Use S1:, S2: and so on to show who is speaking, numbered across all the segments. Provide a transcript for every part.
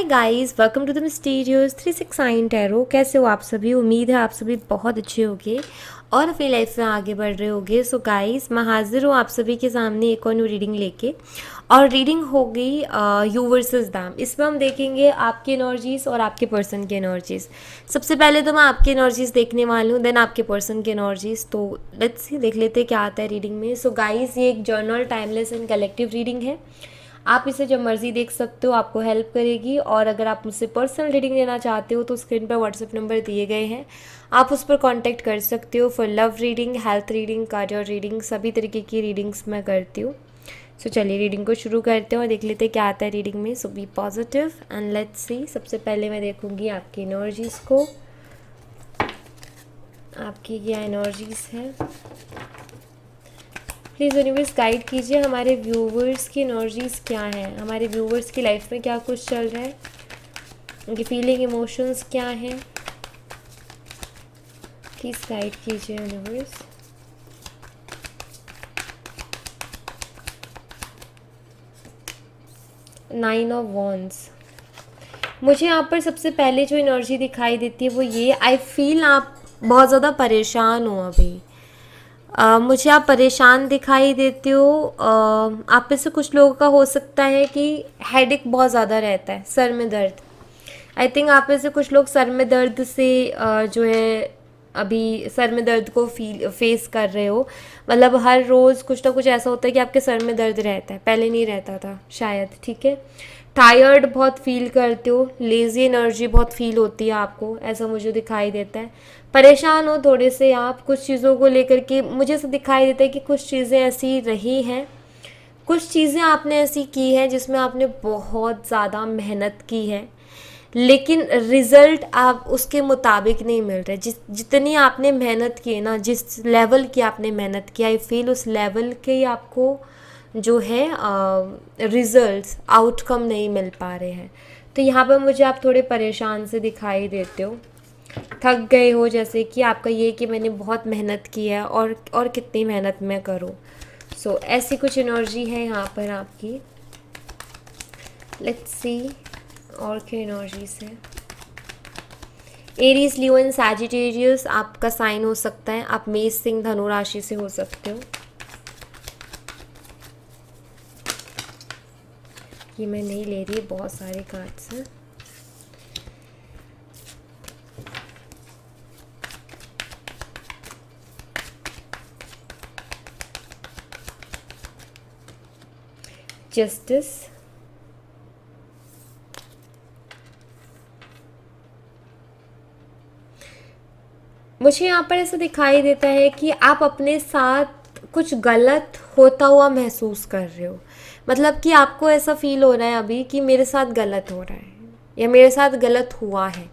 S1: Hi guys, welcome to the mysterious 369 tarot. कैसे हो आप सभी? उम्मीद है आप सभी बहुत अच्छे होंगे और अपनी लाइफ में आगे बढ़ रहे होंगे। सो गाइस, मैं हाजिर हूँ आप सभी के सामने एक और न्यू रीडिंग लेके। और रीडिंग होगी यू वर्सेस दैम। इसमें हम देखेंगे आपकी एनर्जीज और आपके पर्सन की एनर्जीज। सबसे पहले तो मैं आपकी एनर्जीज देखने वाली हूँ, देन आपके पर्सन की एनर्जीज। तो लेट्स सी, देख लेते हैं क्या आता है रीडिंग में। सो गाइस, ये एक journal, timeless and collective reading है। आप इसे जब मर्जी देख सकते हो, आपको हेल्प करेगी। और अगर आप मुझसे पर्सनल रीडिंग लेना चाहते हो तो स्क्रीन पर व्हाट्सएप नंबर दिए गए हैं, आप उस पर कांटेक्ट कर सकते हो for love reading, health reading, career reading, सभी तरीके की रीडिंग्स मैं करती हूँ। सो चलिए रीडिंग को शुरू करते हैं और देख लेते हैं क्या आता है रीडिंग में। So be positive and let's see. सबसे पहले मैं देखूँगी आपकी एनर्जीज़ को, आपकी क्या एनर्जीज़ है। प्लीज़ यूनिवर्स गाइड कीजिए हमारे व्यूवर्स की एनर्जीज़ क्या हैं, हमारे व्यूवर्स की लाइफ में क्या कुछ चल रहा है, उनकी फीलिंग, इमोशंस क्या हैं। प्लीज़ गाइड कीजिए यूनिवर्स। Nine of wands. मुझे यहाँ पर सबसे पहले जो एनर्जी दिखाई देती है वो ये, आई फील आप बहुत ज़्यादा परेशान हो अभी। मुझे आप परेशान दिखाई देते हो। आप में से कुछ लोगों का हो सकता है कि हेडेक बहुत ज़्यादा रहता है, सर में दर्द। आई थिंक आप में से कुछ लोग सर में दर्द से जो है अभी सर में दर्द को फेस कर रहे हो। मतलब हर रोज़ कुछ ना कुछ ऐसा होता है कि आपके सर में दर्द रहता है, पहले नहीं रहता था शायद, ठीक है। टायर्ड बहुत फील करते हो, लेज़ी एनर्जी बहुत फील होती है आपको, ऐसा मुझे दिखाई देता है। परेशान हो थोड़े से आप कुछ चीज़ों को लेकर के। मुझे ऐसा दिखाई देता है कि कुछ चीज़ें ऐसी रही हैं, कुछ चीज़ें आपने ऐसी की हैं जिसमें आपने बहुत ज़्यादा मेहनत की है, लेकिन रिज़ल्ट आप उसके मुताबिक नहीं मिल रहे। जितनी आपने मेहनत की है ना, जिस लेवल की आपने मेहनत की, आई फील उस लेवल के ही आपको जो है रिज़ल्ट्स, आउटकम नहीं मिल पा रहे हैं। तो यहाँ पर मुझे आप थोड़े परेशान से दिखाई देते हो, थक गए हो। जैसे कि आपका ये कि मैंने बहुत मेहनत की है और कितनी मेहनत मैं करूँ। सो ऐसी कुछ एनर्जी है यहाँ पर आपकी। लेट्स सी और क्या एनर्जीज है। एरीज, लियो एंड सैजिटेरियस आपका साइन हो सकता है। आप मेष, सिंह, धनु राशि से हो सकते हो। ये मैं नहीं ले रही, बहुत सारे कार्ड्स हैं। जस्टिस, मुझे यहाँ पर ऐसा दिखाई देता है कि आप अपने साथ कुछ गलत होता हुआ महसूस कर रहे हो। मतलब कि आपको ऐसा फील हो रहा है अभी कि मेरे साथ गलत हो रहा है या मेरे साथ गलत हुआ है।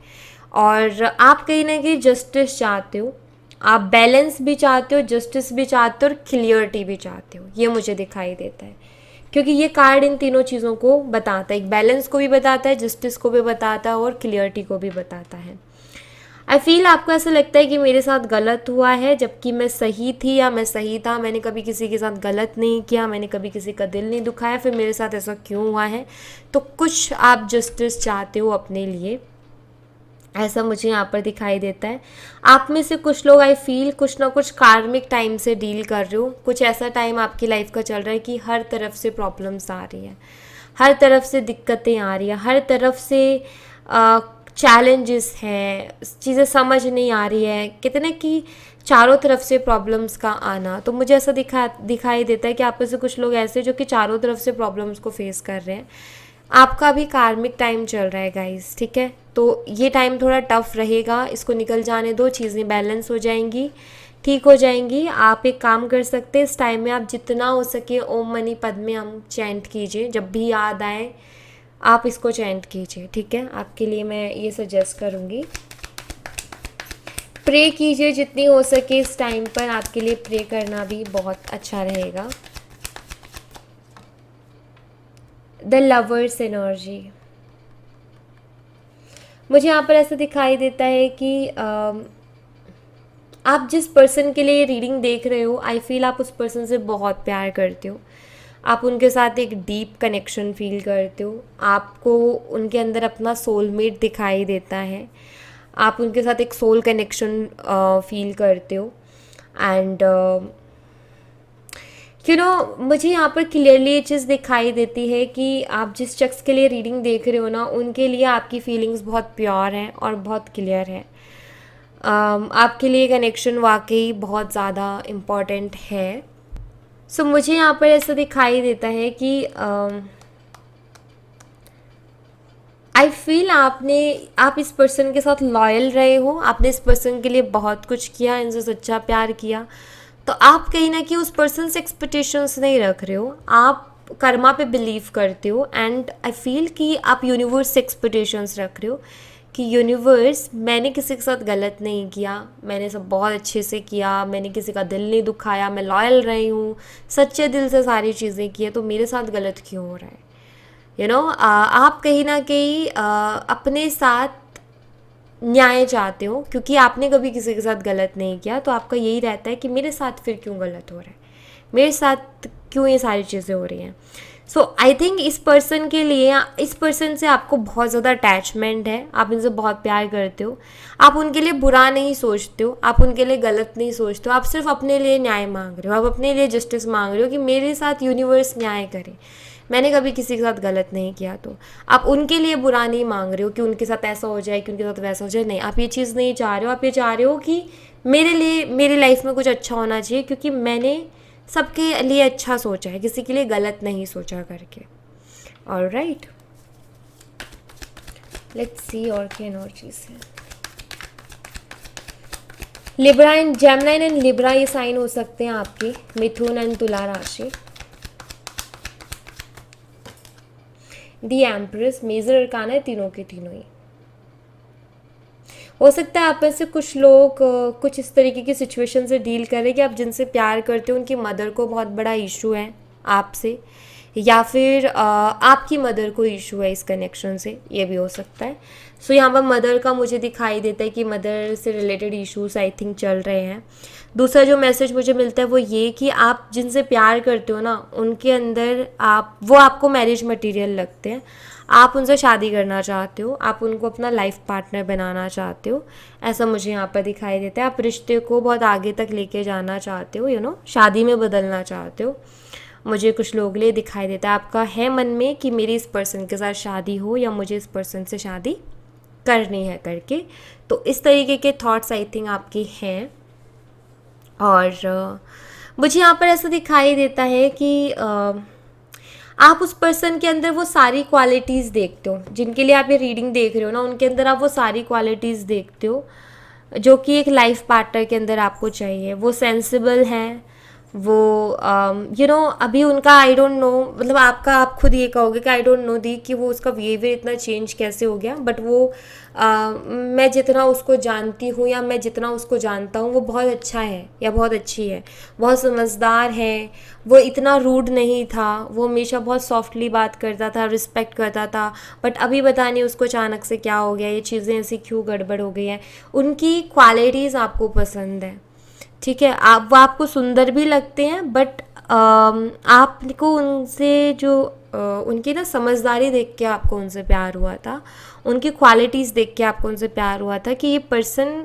S1: और आप कहीं ना कहीं जस्टिस चाहते हो, आप बैलेंस भी चाहते हो, जस्टिस भी चाहते हो और क्लियरिटी भी चाहते हो। ये मुझे दिखाई देता है क्योंकि ये कार्ड इन तीनों चीज़ों को बताता है। एक बैलेंस को भी बताता है, जस्टिस को भी बताता है और क्लियरिटी को भी बताता है। आई फील आपको ऐसा लगता है कि मेरे साथ गलत हुआ है जबकि मैं सही थी या मैं सही था। मैंने कभी किसी के साथ गलत नहीं किया, मैंने कभी किसी का दिल नहीं दुखाया, फिर मेरे साथ ऐसा क्यों हुआ है। तो कुछ आप जस्टिस चाहते हो अपने लिए, ऐसा मुझे यहाँ पर दिखाई देता है। आप में से कुछ लोग आई फील कुछ ना कुछ कार्मिक टाइम से डील कर रहे हो। कुछ ऐसा टाइम आपकी लाइफ का चल रहा है कि हर तरफ से प्रॉब्लम्स आ रही है, हर तरफ से दिक्कतें आ रही है, हर तरफ से चैलेंजेस हैं, चीज़ें समझ नहीं आ रही है, कितने कि चारों तरफ से प्रॉब्लम्स का आना। तो मुझे ऐसा दिखाई देता है कि आप में से कुछ लोग ऐसे जो कि चारों तरफ से प्रॉब्लम्स को फेस कर रहे हैं। आपका भी कार्मिक टाइम चल रहा है गाइस, ठीक है। तो ये टाइम थोड़ा टफ रहेगा, इसको निकल जाने दो, चीज़ें बैलेंस हो जाएंगी, ठीक हो जाएंगी। आप एक काम कर सकते हैं, इस टाइम में आप जितना हो सके ओम मनी पद्मे हम चैंट कीजिए। जब भी याद आए आप इसको चैंट कीजिए, ठीक है। आपके लिए मैं ये सजेस्ट करूँगी। प्रे कीजिए जितनी हो सके इस टाइम पर, आपके लिए प्रे करना भी बहुत अच्छा रहेगा। द लवर्स एनर्जी, मुझे यहाँ पर ऐसा दिखाई देता है कि आप जिस पर्सन के लिए रीडिंग देख रहे हो, आई फील आप उस पर्सन से बहुत प्यार करते हो। आप उनके साथ एक डीप कनेक्शन फील करते हो, आपको उनके अंदर अपना सोलमेट दिखाई देता है, आप उनके साथ एक सोल कनेक्शन फील करते हो। एंड मुझे यहाँ पर क्लियरली ये चीज़ दिखाई देती है कि आप जिस शख्स के लिए रीडिंग देख रहे हो ना, उनके लिए आपकी फीलिंग्स बहुत प्योर हैं और बहुत क्लियर है। आपके लिए कनेक्शन वाकई बहुत ज़्यादा इम्पॉर्टेंट है। सो मुझे यहाँ पर ऐसा दिखाई देता है कि आई फील आप इस पर्सन के साथ लॉयल रहे हो, आपने इस पर्सन के लिए बहुत कुछ किया, इनसे सच्चा प्यार किया, तो आप कहीं ना कहीं उस पर्सन से एक्सपेक्टेशंस नहीं रख रहे हो, आप कर्मा पे बिलीव करते हो। एंड आई फील कि आप यूनिवर्स से एक्सपेक्टेशंस रख रहे हो कि यूनिवर्स, मैंने किसी के साथ गलत नहीं किया, मैंने सब बहुत अच्छे से किया, मैंने किसी का दिल नहीं दुखाया, मैं लॉयल रही हूँ, सच्चे दिल से सारी चीज़ें की है, तो मेरे साथ गलत क्यों हो रहा है। आप कहीं ना कहीं अपने साथ न्याय चाहते हो, क्योंकि आपने कभी किसी के साथ गलत नहीं किया, तो आपका यही रहता है कि मेरे साथ फिर क्यों गलत हो रहा है, मेरे साथ क्यों ये सारी चीज़ें हो रही हैं। सो आई थिंक इस पर्सन के लिए, इस पर्सन से आपको बहुत ज़्यादा अटैचमेंट है, आप इनसे बहुत प्यार करते हो, आप उनके लिए बुरा नहीं सोचते हो, आप उनके लिए गलत नहीं सोचते हो, आप सिर्फ अपने लिए न्याय मांग रहे हो, आप अपने लिए जस्टिस मांग रहे हो कि मेरे साथ यूनिवर्स न्याय करे, मैंने कभी किसी के साथ गलत नहीं किया। तो आप उनके लिए बुरा नहीं मांग रहे हो कि उनके साथ ऐसा हो जाए, कि उनके साथ वैसा हो जाए, नहीं, आप ये चीज़ नहीं चाह रहे हो, आप ये चाह रहे हो कि मेरे लिए, मेरी लाइफ में कुछ अच्छा होना चाहिए, क्योंकि मैंने सबके लिए अच्छा सोचा है, किसी के लिए गलत नहीं सोचा करके। ऑलराइट, लेट्स सी और क्या एनर्जीज है। Libra and Gemini and Libra ये साइन हो सकते हैं आपके, मिथुन एंड तुला राशि। दी एम्प्रेस, मेजर अरकाना है तीनों के तीनों ही। हो सकता है आप में से कुछ लोग कुछ इस तरीके की सिचुएशन से डील करें कि आप जिनसे प्यार करते हो उनकी मदर को बहुत बड़ा इशू है आपसे, या फिर आपकी मदर को इशू है इस कनेक्शन से, ये भी हो सकता है। सो यहाँ पर मदर का मुझे दिखाई देता है कि मदर से रिलेटेड इश्यूज आई थिंक चल रहे हैं। दूसरा जो मैसेज मुझे मिलता है वो ये कि आप जिनसे प्यार करते हो ना, उनके अंदर वो आपको मैरिज मटेरियल लगते हैं, आप उनसे शादी करना चाहते हो, आप उनको अपना लाइफ पार्टनर बनाना चाहते हो, ऐसा मुझे यहाँ पर दिखाई देता है। आप रिश्ते को बहुत आगे तक लेके जाना चाहते हो, शादी में बदलना चाहते हो, मुझे कुछ लोग लिए दिखाई देता है। आपका है मन में कि मेरी इस पर्सन के साथ शादी हो, या मुझे इस पर्सन से शादी करनी है करके, तो इस तरीके के थॉट्स आई थिंक आपके हैं। और मुझे यहाँ पर ऐसा दिखाई देता है कि आप उस पर्सन के अंदर वो सारी क्वालिटीज़ देखते हो, जिनके लिए आप ये रीडिंग देख रहे हो ना, उनके अंदर आप वो सारी क्वालिटीज़ देखते हो जो कि एक लाइफ पार्टनर के अंदर आपको चाहिए। वो सेंसिबल हैं, वो अभी उनका आई डोंट नो, मतलब आप खुद ये कहोगे कि आई डोंट नो दी कि वो उसका बिहेवियर इतना चेंज कैसे हो गया, बट वो मैं जितना उसको जानती हूँ या मैं जितना उसको जानता हूँ वो बहुत अच्छा है या बहुत अच्छी है, बहुत समझदार है, वो इतना रूड नहीं था, वो हमेशा बहुत सॉफ्टली बात करता था, रिस्पेक्ट करता था, बट अभी पता नहीं उसको अचानक से क्या हो गया, ये चीज़ें ऐसी क्यों गड़बड़ हो गई हैं। उनकी क्वालिटीज़ आपको पसंद है, ठीक है, वो आपको सुंदर भी लगते हैं, बट आपको उनसे जो उनकी ना समझदारी देख के आपको उनसे प्यार हुआ था, उनकी क्वालिटीज़ देख के आपको उनसे प्यार हुआ था कि ये पर्सन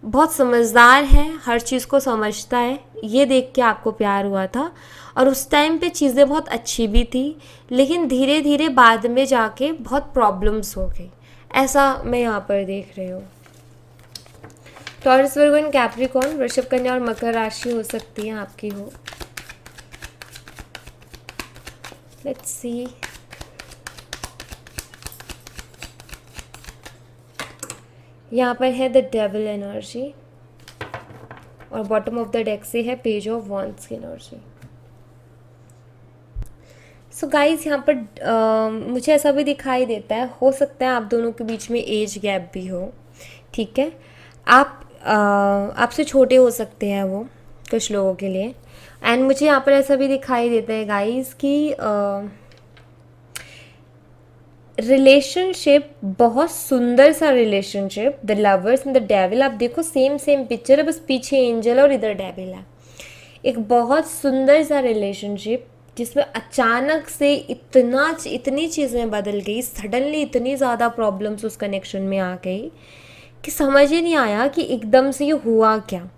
S1: बहुत समझदार है, हर चीज़ को समझता है, ये देख के आपको प्यार हुआ था। और उस टाइम पे चीज़ें बहुत अच्छी भी थी, लेकिन धीरे धीरे बाद में जाके बहुत प्रॉब्लम्स हो गई, ऐसा मैं यहाँ पर देख रही हूँ। टॉरस, वर्गो एंड कैप्रिकॉर्न, वृषभ, कन्या और मकर राशि हो सकती है आपकी हो। Let's see. यहाँ पर है द डेविल एनर्जी, और बॉटम ऑफ द डेक से है पेज ऑफ वॉन्ड्स की एनर्जी। सो गाइस, यहाँ पर मुझे ऐसा भी दिखाई देता है, हो सकता है आप दोनों के बीच में एज गैप भी हो, ठीक है, आपसे छोटे हो सकते हैं वो कुछ लोगों के लिए। एंड मुझे यहाँ पर ऐसा भी दिखाई देता है गाइस कि रिलेशनशिप, बहुत सुंदर सा relationship, the lovers and the devil, आप देखो सेम पिक्चर है, बस पीछे एंजल और इधर डेविल है, एक बहुत सुंदर सा रिलेशनशिप, जिसमें अचानक से इतनी चीज़ें बदल गई, सडनली इतनी ज़्यादा प्रॉब्लम्स उस कनेक्शन में आ गई कि समझ ही नहीं आया कि एकदम से ये हुआ क्या।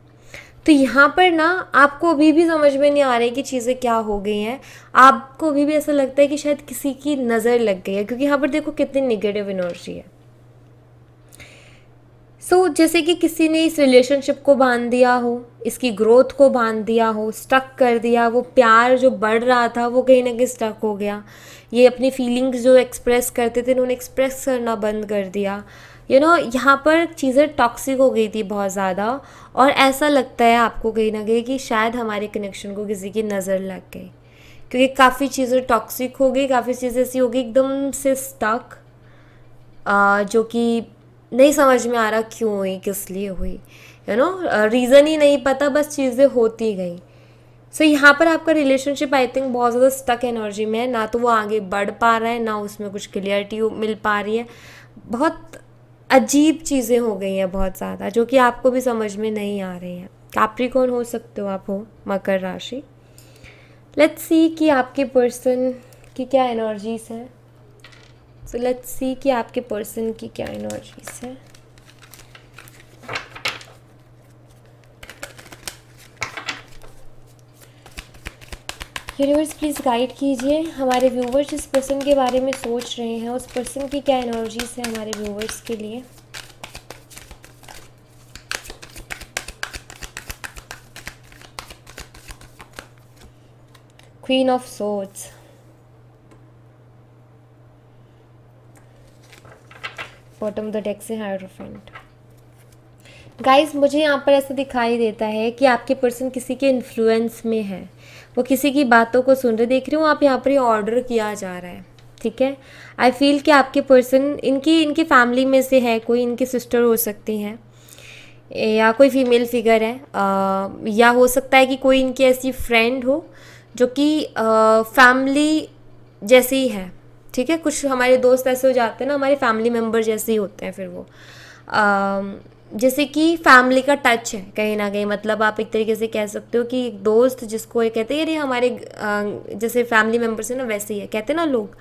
S1: तो यहाँ पर ना आपको अभी भी समझ में नहीं आ रही कि चीज़ें क्या हो गई हैं, आपको अभी भी ऐसा लगता है कि शायद किसी की नज़र लग गई है, क्योंकि यहाँ पर देखो कितनी नेगेटिव एनर्जी है। जैसे कि किसी ने इस रिलेशनशिप को बांध दिया हो, इसकी ग्रोथ को बांध दिया हो, स्टक कर दिया, वो प्यार जो बढ़ रहा था वो कहीं ना कहीं स्टक हो गया। ये अपनी फीलिंग्स जो एक्सप्रेस करते थे उन्होंने एक्सप्रेस करना बंद कर दिया। यहाँ पर चीज़ें टॉक्सिक हो गई थी बहुत ज़्यादा, और ऐसा लगता है आपको कहीं ना कहीं कि शायद हमारे कनेक्शन को किसी की नज़र लग गई, क्योंकि काफ़ी चीज़ें टॉक्सिक हो गई, काफ़ी चीज़ें ऐसी हो गई एकदम से स्टक, जो कि नहीं समझ में आ रहा क्यों हुई, किस लिए हुई, रीज़न ही नहीं पता, बस चीज़ें होती गई। यहाँ पर आपका रिलेशनशिप आई थिंक बहुत ज़्यादा स्टक एनर्जी में है, ना तो वो आगे बढ़ पा रहा है, ना उसमें कुछ क्लियरिटी मिल पा रही है। बहुत अजीब चीज़ें हो गई हैं बहुत ज़्यादा, जो कि आपको भी समझ में नहीं आ रही हैं। कैप्रिकॉर्न हो सकते हो आप, हो मकर राशि। लेट्स सी कि आपके पर्सन की क्या एनर्जीज है। लेट्स सी कि आपके पर्सन की क्या एनर्जीज है। यूनिवर्स प्लीज़ गाइड कीजिए हमारे व्यूवर्स जिस पर्सन के बारे में सोच रहे हैं, उस पर्सन की क्या एनर्जीज है हमारे व्यूवर्स के लिए। Queen of swords, bottom of the deck से हायरोफेंट। गाइस मुझे यहाँ पर ऐसा दिखाई देता है कि आपके पर्सन किसी के इन्फ्लुएंस में है, वो किसी की बातों को सुन रहे। देख रही हूँ आप यहाँ पर ऑर्डर किया जा रहा है, ठीक है। आई फील कि आपके पर्सन इनकी फैमिली में से है, कोई इनकी सिस्टर हो सकती हैं, या कोई फीमेल फिगर है, या हो सकता है कि कोई इनकी ऐसी फ्रेंड हो जो कि फैमिली जैसी ही है, ठीक है। कुछ हमारे दोस्त ऐसे हो जाते हैं ना, हमारे फैमिली मेम्बर जैसे ही होते हैं फिर वो, जैसे कि फैमिली का टच है कहीं ना कहीं। मतलब आप एक तरीके से कह सकते हो कि एक दोस्त जिसको ये कहते हैं यार ये हमारे जैसे फैमिली मेम्बर्स है ना, वैसे ही है, कहते हैं ना लोग।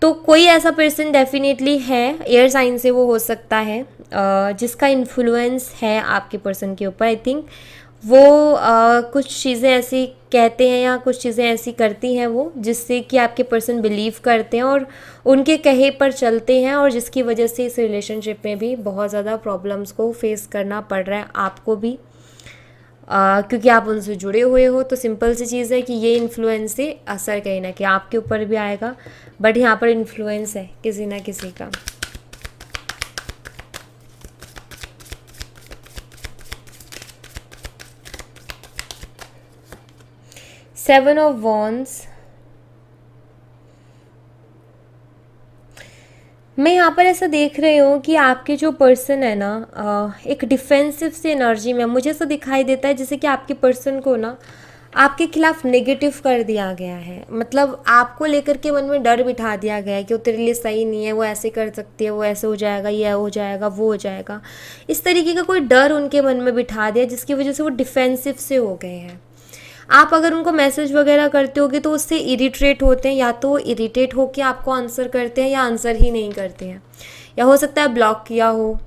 S1: तो कोई ऐसा पर्सन डेफिनेटली है, एयर साइन से वो हो सकता है, जिसका इन्फ्लुएंस है आपके पर्सन के ऊपर। आई थिंक वो कुछ चीज़ें ऐसी कहते हैं या कुछ चीज़ें ऐसी करती हैं वो, जिससे कि आपके पर्सन बिलीव करते हैं और उनके कहे पर चलते हैं, और जिसकी वजह से इस रिलेशनशिप में भी बहुत ज़्यादा प्रॉब्लम्स को फेस करना पड़ रहा है आपको भी, क्योंकि आप उनसे जुड़े हुए हो। तो सिंपल सी चीज़ है कि ये इन्फ्लुएंस से असर कहीं ना कहीं आपके ऊपर भी आएगा, बट यहाँ पर इन्फ्लुएंस है किसी ना किसी का। सेवन ऑफ वॉन्ड्स, मैं यहाँ पर ऐसा देख रही हूँ कि आपके जो पर्सन है ना, एक डिफेंसिव सी एनर्जी में, मुझे ऐसा दिखाई देता है जैसे कि आपके पर्सन को ना आपके खिलाफ नेगेटिव कर दिया गया है। मतलब आपको लेकर के मन में डर बिठा दिया गया है कि वो तेरे लिए सही नहीं है, वो ऐसे कर सकती है, वो ऐसे हो जाएगा, ये हो जाएगा, वो हो जाएगा। इस तरीके का कोई डर उनके मन में बिठा दिया, जिसकी वजह से वो डिफेंसिव से हो गए हैं। आप अगर उनको मैसेज वगैरह करते होगे तो उससे इरिटेट होते हैं, या तो वो इरिटेट होकर आपको आंसर करते हैं या आंसर ही नहीं करते हैं, या हो सकता है ब्लॉक किया हो।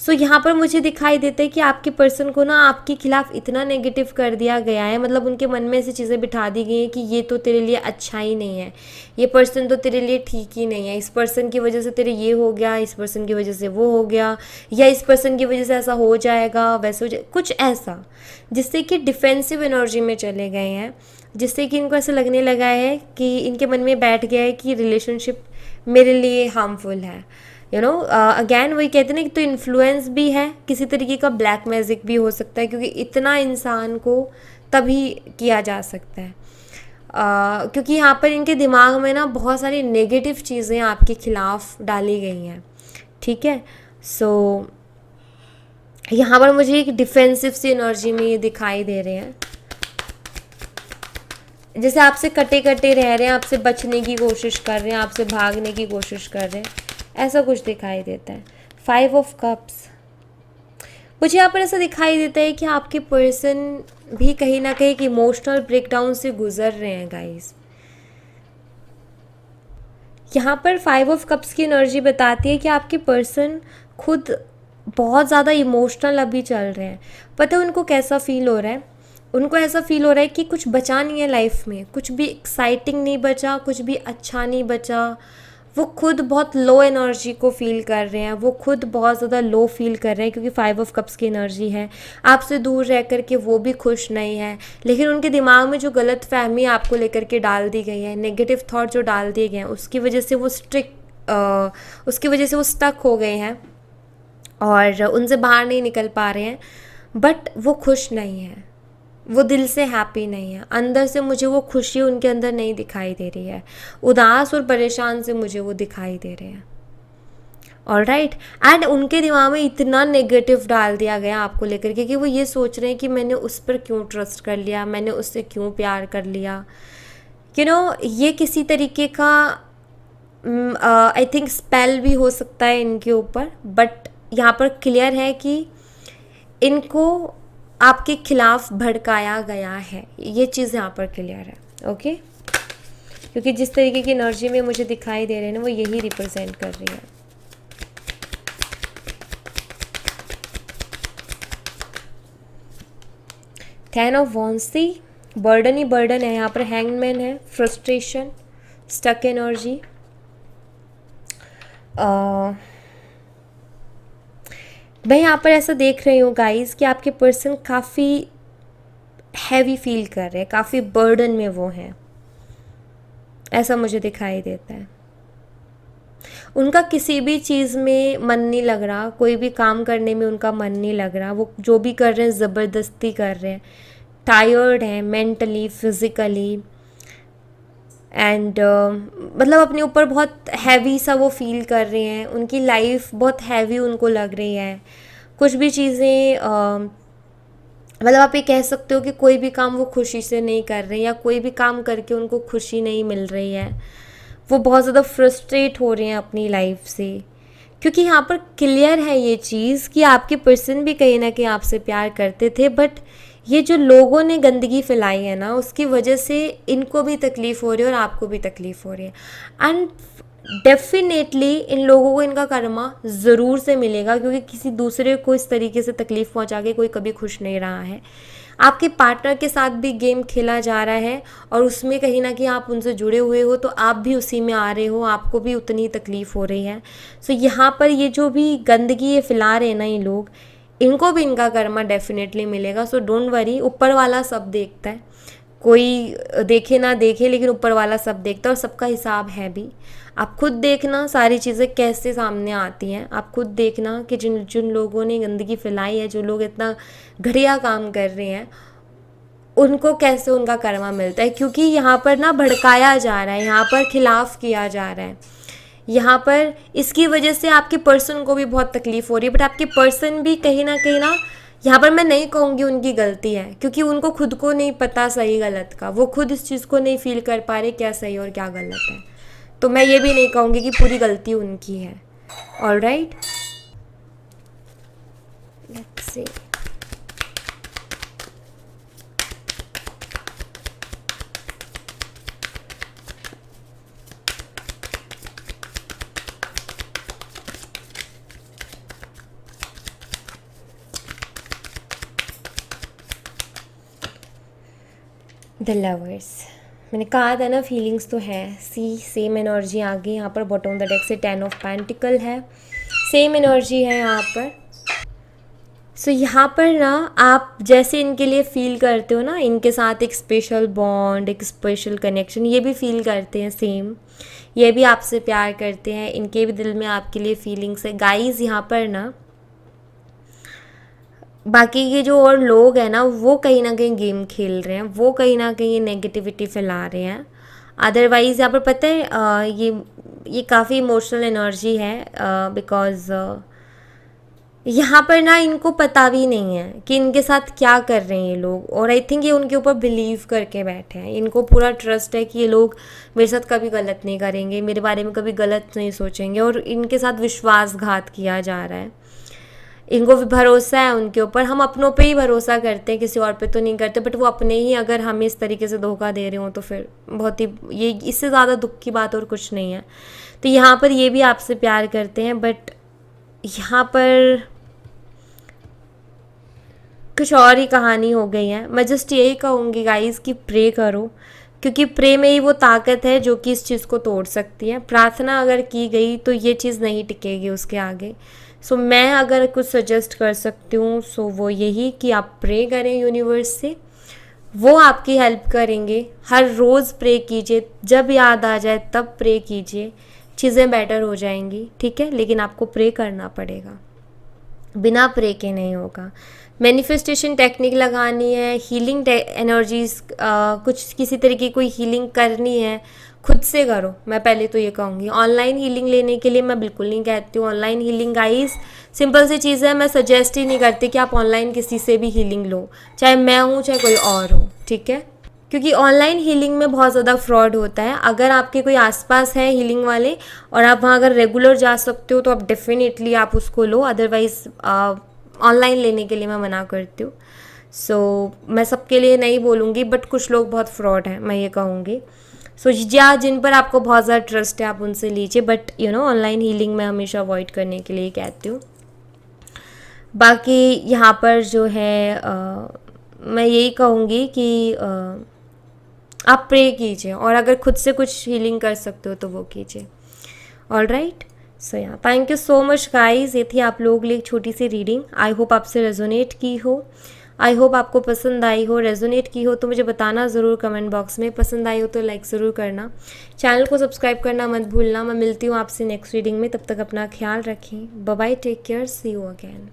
S1: यहाँ पर मुझे दिखाई देता है कि आपके पर्सन को ना आपके खिलाफ इतना नेगेटिव कर दिया गया है, मतलब उनके मन में ऐसी चीज़ें बिठा दी गई हैं कि ये तो तेरे लिए अच्छा ही नहीं है, ये पर्सन तो तेरे लिए ठीक ही नहीं है, इस पर्सन की वजह से तेरे ये हो गया, इस पर्सन की वजह से वो हो गया, या इस पर्सन की वजह से ऐसा हो जाएगा, वैसे हो जाए, कुछ ऐसा, जिससे कि डिफेंसिव एनर्जी में चले गए हैं, जिससे कि इनको ऐसा लगने लगा है कि इनके मन में बैठ गया है कि रिलेशनशिप मेरे लिए हार्मफुल है। अगैन वही कहते हैं ना कि तो इन्फ्लुएंस भी है, किसी तरीके का ब्लैक मैजिक भी हो सकता है, क्योंकि इतना इंसान को तभी किया जा सकता है, क्योंकि यहाँ पर इनके दिमाग में ना बहुत सारी नेगेटिव चीज़ें आपके खिलाफ डाली गई हैं, ठीक है। यहाँ पर मुझे एक डिफेंसिव सी एनर्जी में ये दिखाई दे रहे हैं, जैसे आपसे कटे कटे रह रहे हैं, आपसे बचने की कोशिश कर रहे हैं, आपसे भागने की कोशिश कर रहे हैं, ऐसा कुछ दिखाई देता है। 5 ऑफ कप्स, मुझे यहाँ पर ऐसा दिखाई देता है कि आपके पर्सन भी कहीं ना कहीं एक इमोशनल ब्रेकडाउन से गुजर रहे हैं गाइस। यहाँ पर 5 ऑफ कप्स की एनर्जी बताती है कि आपके पर्सन खुद बहुत ज़्यादा इमोशनल अभी चल रहे हैं। पता है उनको कैसा फील हो रहा है? उनको ऐसा फील हो रहा है कि कुछ बचा नहीं है लाइफ में, कुछ भी एक्साइटिंग नहीं बचा, कुछ भी अच्छा नहीं बचा। वो खुद बहुत लो एनर्जी को फील कर रहे हैं, वो खुद बहुत ज़्यादा लो फील कर रहे हैं, क्योंकि 5 ऑफ कप्स की एनर्जी है। आपसे दूर रह कर के वो भी खुश नहीं है, लेकिन उनके दिमाग में जो गलत फहमी आपको लेकर के डाल दी गई है, नेगेटिव थॉट जो डाल दिए गए हैं, उसकी वजह से वो स्टक हो गए हैं और उनसे बाहर नहीं निकल पा रहे हैं। बट वो खुश नहीं है, वो दिल से हैप्पी नहीं है, अंदर से मुझे वो खुशी उनके अंदर नहीं दिखाई दे रही है, उदास और परेशान से मुझे वो दिखाई दे रहे हैं। ऑलराइट, एंड उनके दिमाग में इतना नेगेटिव डाल दिया गया आपको लेकर के कि वो ये सोच रहे हैं कि मैंने उस पर क्यों ट्रस्ट कर लिया, मैंने उससे क्यों प्यार कर लिया। ये किसी तरीके का आई थिंक स्पेल भी हो सकता है इनके ऊपर, बट यहाँ पर क्लियर है कि इनको आपके खिलाफ भड़काया गया है, ये चीज़ यहाँ पर क्लियर है। ओके, क्योंकि जिस तरीके की एनर्जी में मुझे दिखाई दे रहे हैं ना, वो यही रिप्रेजेंट कर रही है। टेन ऑफ वॉन्ड्स थी, बर्डन ही बर्डन है यहाँ पर, हैंगमैन है, फ्रस्ट्रेशन, स्टक एनर्जी। मैं यहाँ पर ऐसा देख रही हूँ गाइस कि आपके पर्सन काफ़ी हैवी फील कर रहे हैं, काफ़ी बर्डन में वो हैं, ऐसा मुझे दिखाई देता है। उनका किसी भी चीज़ में मन नहीं लग रहा, कोई भी काम करने में उनका मन नहीं लग रहा, वो जो भी कर रहे हैं ज़बरदस्ती कर रहे हैं, टायर्ड हैं मेंटली, फिज़िकली, एंड मतलब अपने ऊपर बहुत हैवी सा वो फील कर रहे हैं, उनकी लाइफ बहुत हैवी उनको लग रही है। कुछ भी चीज़ें मतलब आप ये कह सकते हो कि कोई भी काम वो खुशी से नहीं कर रहे हैं, या कोई भी काम करके उनको खुशी नहीं मिल रही है। वो बहुत ज़्यादा फ्रस्ट्रेट हो रहे हैं अपनी लाइफ से, क्योंकि यहाँ पर क्लियर है ये चीज़ कि आपके पर्सन भी कहीं ना कहीं आपसे प्यार करते थे, बट ये जो लोगों ने गंदगी फैलाई है ना, उसकी वजह से इनको भी तकलीफ़ हो रही है और आपको भी तकलीफ़ हो रही है। एंड डेफिनेटली इन लोगों को इनका कर्मा ज़रूर से मिलेगा, क्योंकि किसी दूसरे को इस तरीके से तकलीफ़ पहुंचा के कोई कभी खुश नहीं रहा है। आपके पार्टनर के साथ भी गेम खेला जा रहा है और उसमें कहीं ना कहीं आप उनसे जुड़े हुए हो, तो आप भी उसी में आ रहे हो, आपको भी उतनी तकलीफ़ हो रही है। सो यहाँ पर ये जो भी गंदगी ये फैला रहे हैं ना ये लोग, इनको भी इनका कर्मा डेफिनेटली मिलेगा। सो डोंट वरी, ऊपर वाला सब देखता है, कोई देखे ना देखे, लेकिन ऊपर वाला सब देखता है और सबका हिसाब है भी। आप खुद देखना सारी चीज़ें कैसे सामने आती हैं, आप खुद देखना कि जिन जिन लोगों ने गंदगी फैलाई है, जो लोग इतना घटिया काम कर रहे हैं, उनको कैसे उनका कर्मा मिलता है। क्योंकि यहाँ पर ना भड़काया जा रहा है, यहाँ पर खिलाफ किया जा रहा है, यहाँ पर इसकी वजह से आपके पर्सन को भी बहुत तकलीफ़ हो रही है। बट आपके पर्सन भी कहीं ना यहाँ पर मैं नहीं कहूँगी उनकी गलती है, क्योंकि उनको खुद को नहीं पता सही गलत का, वो खुद इस चीज़ को नहीं फील कर पा रहे क्या सही और क्या गलत है। तो मैं ये भी नहीं कहूँगी कि पूरी गलती उनकी है। Alright, let's see. The lovers, मैंने कहा था ना फीलिंग्स तो है। सी सेम एनर्जी आ गई यहाँ पर, बॉटम ऑफ द डेक से 10 ऑफ पेंटिकल है, सेम एनर्जी है यहाँ पर। सो यहाँ पर ना आप जैसे इनके लिए फील करते हो ना, इनके साथ एक स्पेशल बॉन्ड, एक स्पेशल कनेक्शन, ये भी फील करते हैं सेम, ये भी आपसे प्यार करते हैं, इनके भी दिल में आपके लिए फीलिंग्स है गाइस। यहाँ पर ना बाकी के जो और लोग हैं ना, वो कहीं ना कहीं गेम खेल रहे हैं, वो कहीं ना कहीं नेगेटिविटी फैला रहे हैं। अदरवाइज़ यहाँ पर पता है ये काफ़ी इमोशनल एनर्जी है, बिकॉज़ यहाँ पर ना इनको पता भी नहीं है कि इनके साथ क्या कर रहे हैं ये लोग, और आई थिंक ये उनके ऊपर बिलीव करके बैठे हैं। इनको पूरा ट्रस्ट है कि ये लोग मेरे साथ कभी गलत नहीं करेंगे, मेरे बारे में कभी गलत नहीं सोचेंगे, और इनके साथ विश्वासघात किया जा रहा है। इनको भी भरोसा है उनके ऊपर, हम अपनों पे ही भरोसा करते हैं, किसी और पे तो नहीं करते, बट वो अपने ही अगर हमें इस तरीके से धोखा दे रहे हो तो फिर बहुत ही, ये इससे ज़्यादा दुख की बात और कुछ नहीं है। तो यहाँ पर ये भी आपसे प्यार करते हैं, बट यहाँ पर कुछ और ही कहानी हो गई है। मैं जस्ट यही कहूँगी गाइस कि प्रे करो, क्योंकि प्रे में ही वो ताकत है जो कि इस चीज़ को तोड़ सकती है। प्रार्थना अगर की गई तो ये चीज़ नहीं टिकेगी उसके आगे। सो मैं अगर कुछ सजेस्ट कर सकती हूँ सो वो यही कि आप प्रे करें यूनिवर्स से, वो आपकी हेल्प करेंगे। हर रोज़ प्रे कीजिए, जब याद आ जाए तब प्रे कीजिए, चीज़ें बेटर हो जाएंगी, ठीक है। लेकिन आपको प्रे करना पड़ेगा, बिना प्रे के नहीं होगा। मैनिफेस्टेशन टेक्निक लगानी है, हीलिंग एनर्जीज, कुछ किसी तरीके की कोई हीलिंग करनी है, खुद से करो। मैं पहले तो ये कहूँगी, ऑनलाइन हीलिंग लेने के लिए मैं बिल्कुल नहीं कहती हूँ। ऑनलाइन हीलिंग गाइस सिंपल सी चीज़ है, मैं सजेस्ट ही नहीं करती कि आप ऑनलाइन किसी से भी हीलिंग लो, चाहे मैं हूँ चाहे कोई और हो, ठीक है। क्योंकि ऑनलाइन हीलिंग में बहुत ज़्यादा फ्रॉड होता है। अगर आपके कोई आसपास है हीलिंग वाले और आप वहाँ अगर रेगुलर जा सकते हो तो आप डेफिनेटली आप उसको लो, अदरवाइज़ ऑनलाइन लेने के लिए मैं मना करती हूँ। सो मैं सबके लिए नहीं बोलूँगी, बट कुछ लोग बहुत फ्रॉड हैं, मैं ये कहूँगी। सो या जिन पर आपको बहुत ज़्यादा ट्रस्ट है आप उनसे लीजिए, बट ऑनलाइन हीलिंग मैं हमेशा अवॉइड करने के लिए कहती हूँ। बाकी यहाँ पर जो है मैं यही कहूँगी कि आप प्रे कीजिए, और अगर खुद से कुछ हीलिंग कर सकते हो तो वो कीजिए। ऑल राइट, सो या thank you so much guys. ये थी आप लोगों के लिए एक छोटी सी रीडिंग। आई होप आपसे रेजोनेट की हो, आई होप आपको पसंद आई हो। रेजोनेट की हो तो मुझे बताना ज़रूर कमेंट बॉक्स में, पसंद आई हो तो लाइक ज़रूर करना, चैनल को सब्सक्राइब करना मत भूलना। मैं मिलती हूँ आपसे नेक्स्ट रीडिंग में, तब तक अपना ख्याल रखें। Bye bye, take care, see you again.